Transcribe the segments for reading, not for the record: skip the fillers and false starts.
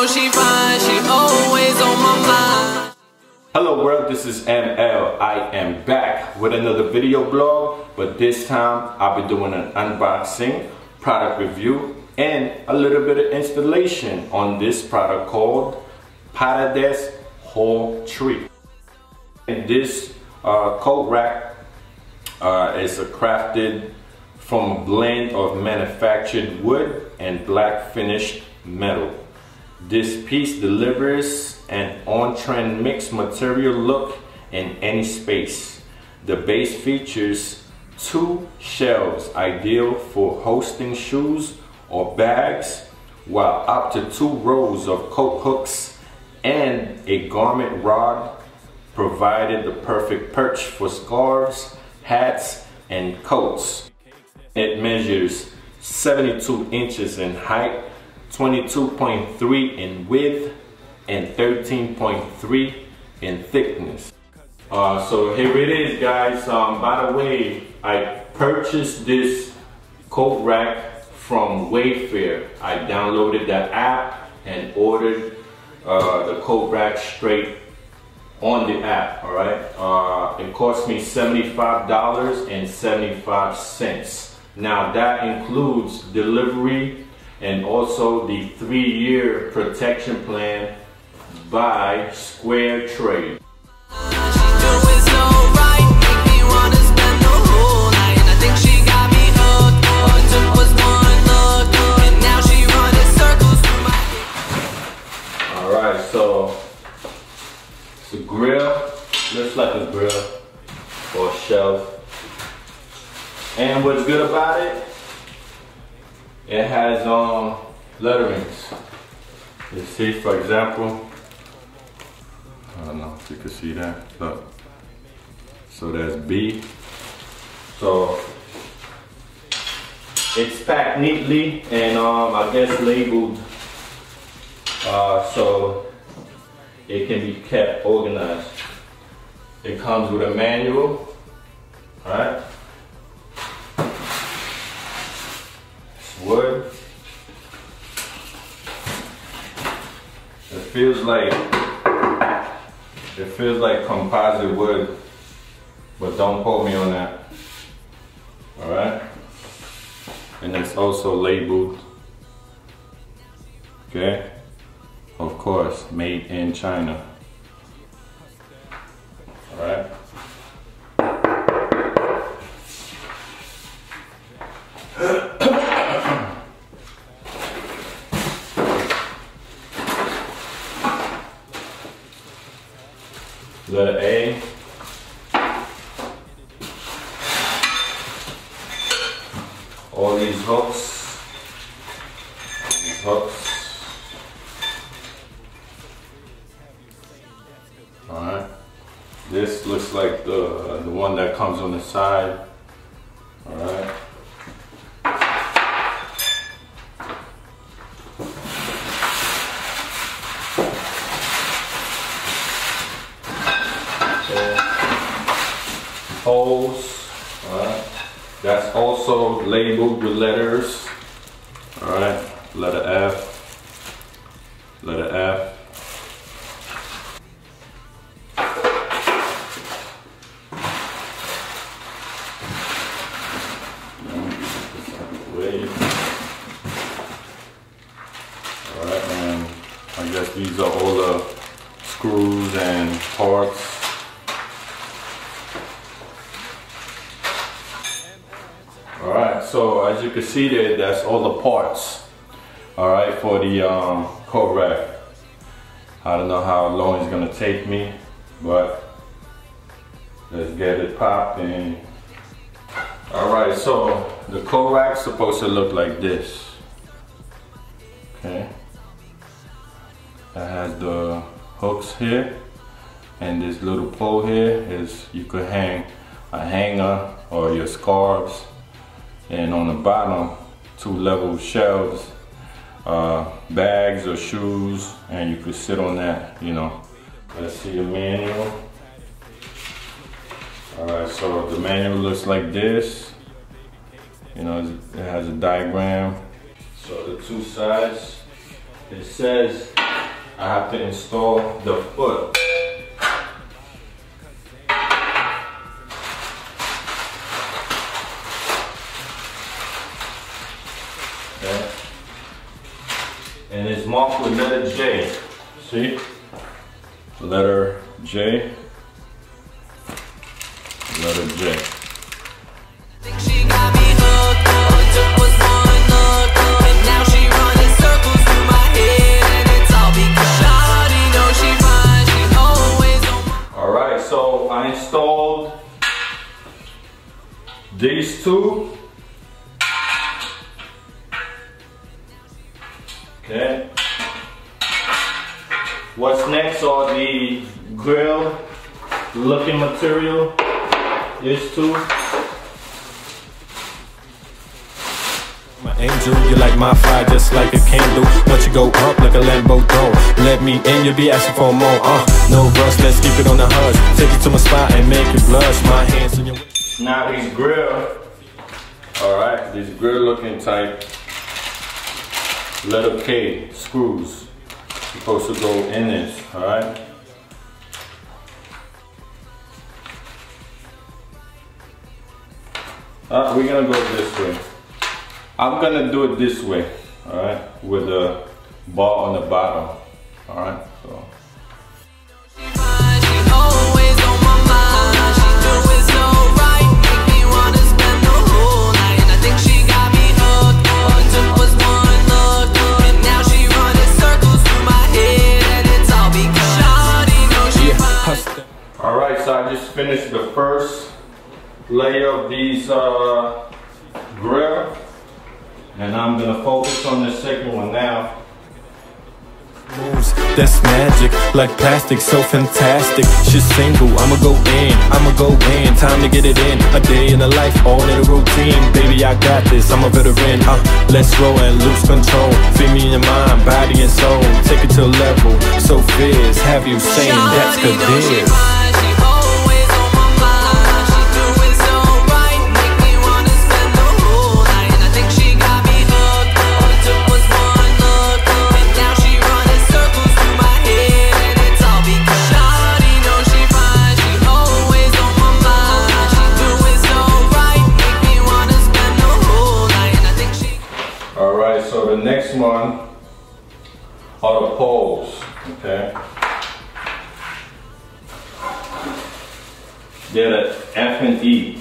know she fine, she always on my mind. Hello world, this is ML. I am back with another video blog, but this time I'll be doing an unboxing, product review, and a little bit of installation on this product called Paredes Whole Tree. And this coat rack is crafted from a blend of manufactured wood and black finished metal. This piece delivers an on-trend mixed material look in any space. The base features 2 shelves ideal for hosting shoes or bags, while up to 2 rows of coat hooks and a garment rod provided the perfect perch for scarves, hats, and coats. It measures 72 inches in height, 22.3 in width, and 13.3 in thickness. So here it is, guys. By the way, I purchased this coat rack from Wayfair. I downloaded the app and ordered the coat rack straight on the app. All right, it cost me $75.75. Now that includes delivery and also the 3-year protection plan by Square Trade. Alright, so it's a grill, looks like a grill or a shelf. And what's good about it, it has letterings. You see, for example, I don't know if you can see that, look. So that's B. So it's packed neatly and I guess labeled so it can be kept organized. It comes with a manual, alright? Wood. It feels like composite wood, but don't quote me on that. All right, and it's also labeled. Okay, of course, made in China. All right. Letter A. All these hooks. Alright. This looks like the one that comes on the side. Alright. Holes, alright. That's also labeled with letters. Alright, letter F, letter F. Alright, and I guess these are all the screws and parts. Alright, so as you can see there, that's all the parts, alright, for the coat rack. I don't know how long it's gonna take me, but let's get it popping. Alright, so the coat rack's supposed to look like this. Okay, that has the hooks here, and this little pole here is you could hang a hanger or your scarves. And on the bottom, 2 level shelves, bags or shoes, and you could sit on that, you know. Let's see the manual. Alright, so the manual looks like this. You know, it has a diagram. So the 2 sides, it says I have to install the foot. Okay. And it's marked with letter J. See? Letter J. Letter J. Alright, so I installed these two. Okay. What's next are the grill looking material. These two. My angel, you like my fire just like a candle. Once you go up like a Lambo door, let me in, you'll be asking for more. No rush, let's keep it on the hush. Take you to my spot and make you blush. My hands on your. Now these grill, alright, these grill looking type letter K screws supposed to go in this, alright? We're gonna go this way. I'm gonna do it this way, alright, with the bar on the bottom, alright, so. Alright, so I just finished the first layer of these grill, and I'm gonna focus on the second one now. Moves, that's magic, like plastic, so fantastic. She's single, I'ma go in, time to get it in. A day in the life, all in a routine. Baby, I got this, I'm a veteran. Let's roll and lose control. Feed me in your mind, body and soul. Take it to a level, so fierce. Have you saying that's Kadeers? So the next one are the poles, okay? They're the F and E.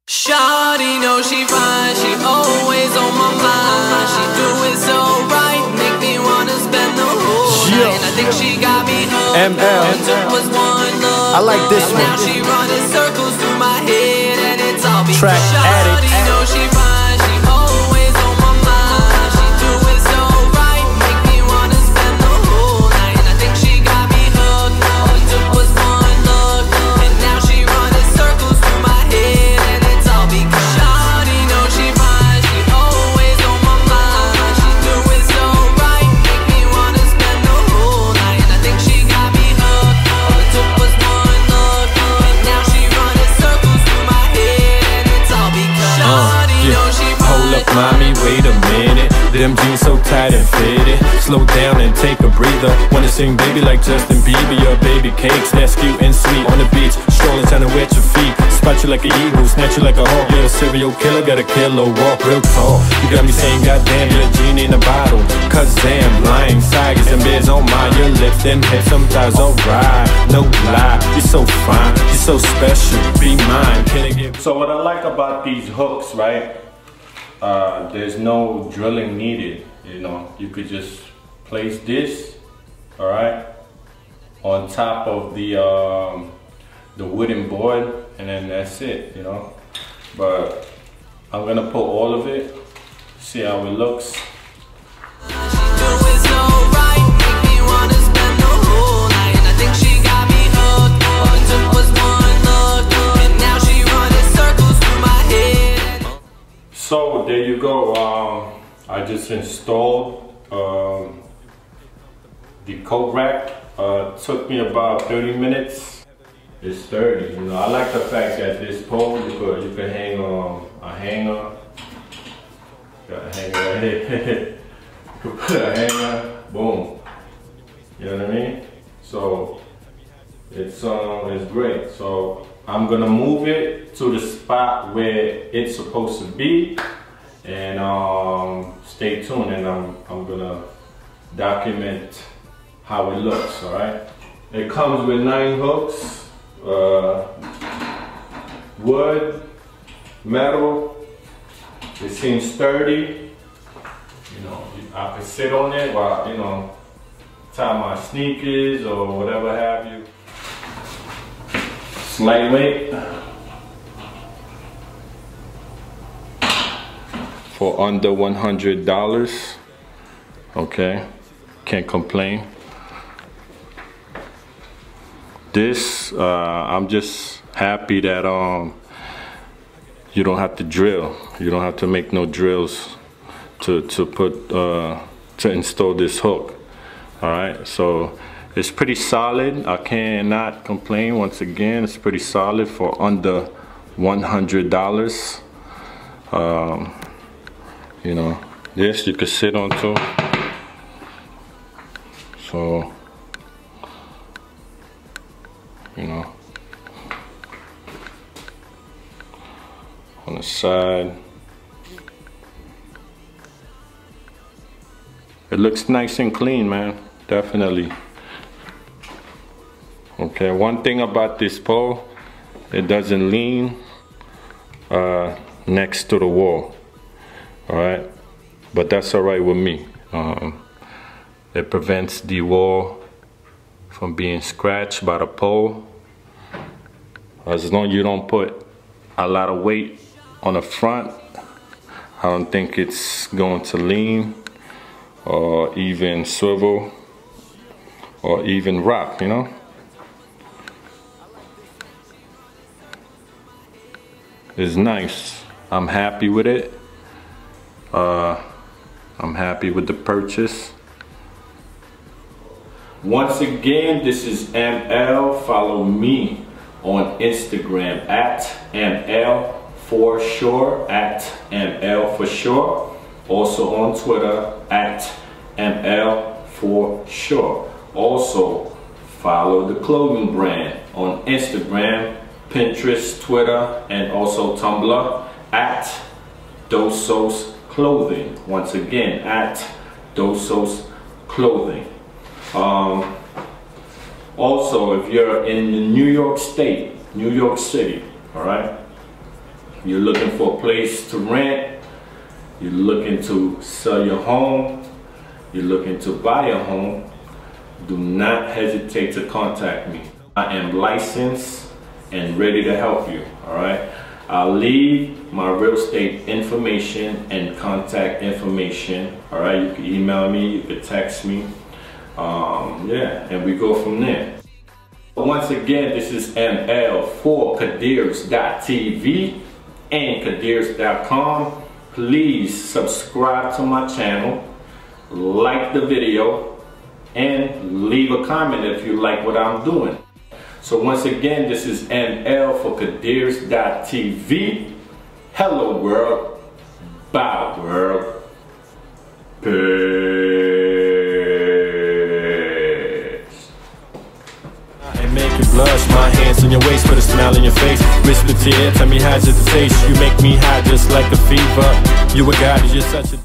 Shawty know she fine, she always on my mind. She do it so right, make me wanna spend the whole night. And I think she got me hooked. ML. Was one look. I like this one. Now she running circles through my head, and it's all because Track addict. Shawty know she fine, she always on my mind. She do it so right, make me wanna spend the whole night. And I think she got me hooked. All it took was one look, and now she running circles through my head, and it's all because Shawty know she fine, she always on my mind. She do it so right, make me wanna spend the whole night. And I think she got me hooked. All it took was one look, and now she running circles through my head, and it's all because Shawty know she fine. Hold up, mommy, wait a minute. Them jeans so tight and fitted. Slow down and take a breather. Wanna sing baby like Justin Bieber. Your baby cakes, that's cute and sweet. On the beach, strolling, trying to wet your feet. Spot you like an eagle, snatch you like a hawk. You're a serial killer, got a killer walk real tall. You got me saying goddamn, you're a genie in a bottle. Cause damn, lying tigers and bears on mine. Your lips, them hips, sometimes alright. No lie, you're so fine, you're so special. Be mine, can I get? So what I like about these hooks, right? There's no drilling needed. You know, you could just place this, all right, on top of the wooden board, and then that's it. You know, but I'm gonna put all of it. See how it looks. So there you go. I just installed the coat rack. Took me about 30 minutes. It's sturdy, you know. I like the fact that this pole you could hang a hanger. Got a hanger right here. You could put a hanger, boom. You know what I mean? So it's great. So I'm gonna move it to the spot where it's supposed to be, and stay tuned, and I'm gonna document how it looks. All right. It comes with 9 hooks, wood, metal. It seems sturdy. You know, I could sit on it while, you know, tie my sneakers or whatever have you. It's lightweight. For under $100. Okay, can't complain. This, I'm just happy that you don't have to drill. You don't have to make no drills to install this hook. All right, so it's pretty solid. I cannot complain. Once again, it's pretty solid for under $100. You know, this you could sit on too. So, you know, on the side. It looks nice and clean, man. Definitely. Okay, one thing about this pole, it doesn't lean next to the wall. All right, but that's all right with me. It prevents the wall from being scratched by the pole. As long as you don't put a lot of weight on the front, I don't think it's going to lean or even swivel or even rock, you know. It's nice. I'm happy with it. I'm happy with the purchase. Once again, this is ML. Follow me on Instagram at ML for sure, at ML for sure. Also on Twitter at ML for sure. Also follow the clothing brand on Instagram, Pinterest, Twitter, and also Tumblr at DOSOS Clothing. Once again, at DOSOS Clothing. Also, if you're in the New York State, New York City, all right, you're looking for a place to rent, you're looking to sell your home, you're looking to buy a home, do not hesitate to contact me. I am licensed and ready to help you, all right? I'll leave my real estate information and contact information, all right? You can email me, you can text me. Yeah, and we go from there. Once again, this is ML for KadeersTV and Kadeers.com. Please subscribe to my channel, like the video, and leave a comment if you like what I'm doing. So once again, this is ML for KadeersTV. Hello world, bye world, peace. Blush, my hands on your waist, put a smile on your face. Whisper to your ear, tell me how's it taste. You make me high just like a fever. You a god, you're such a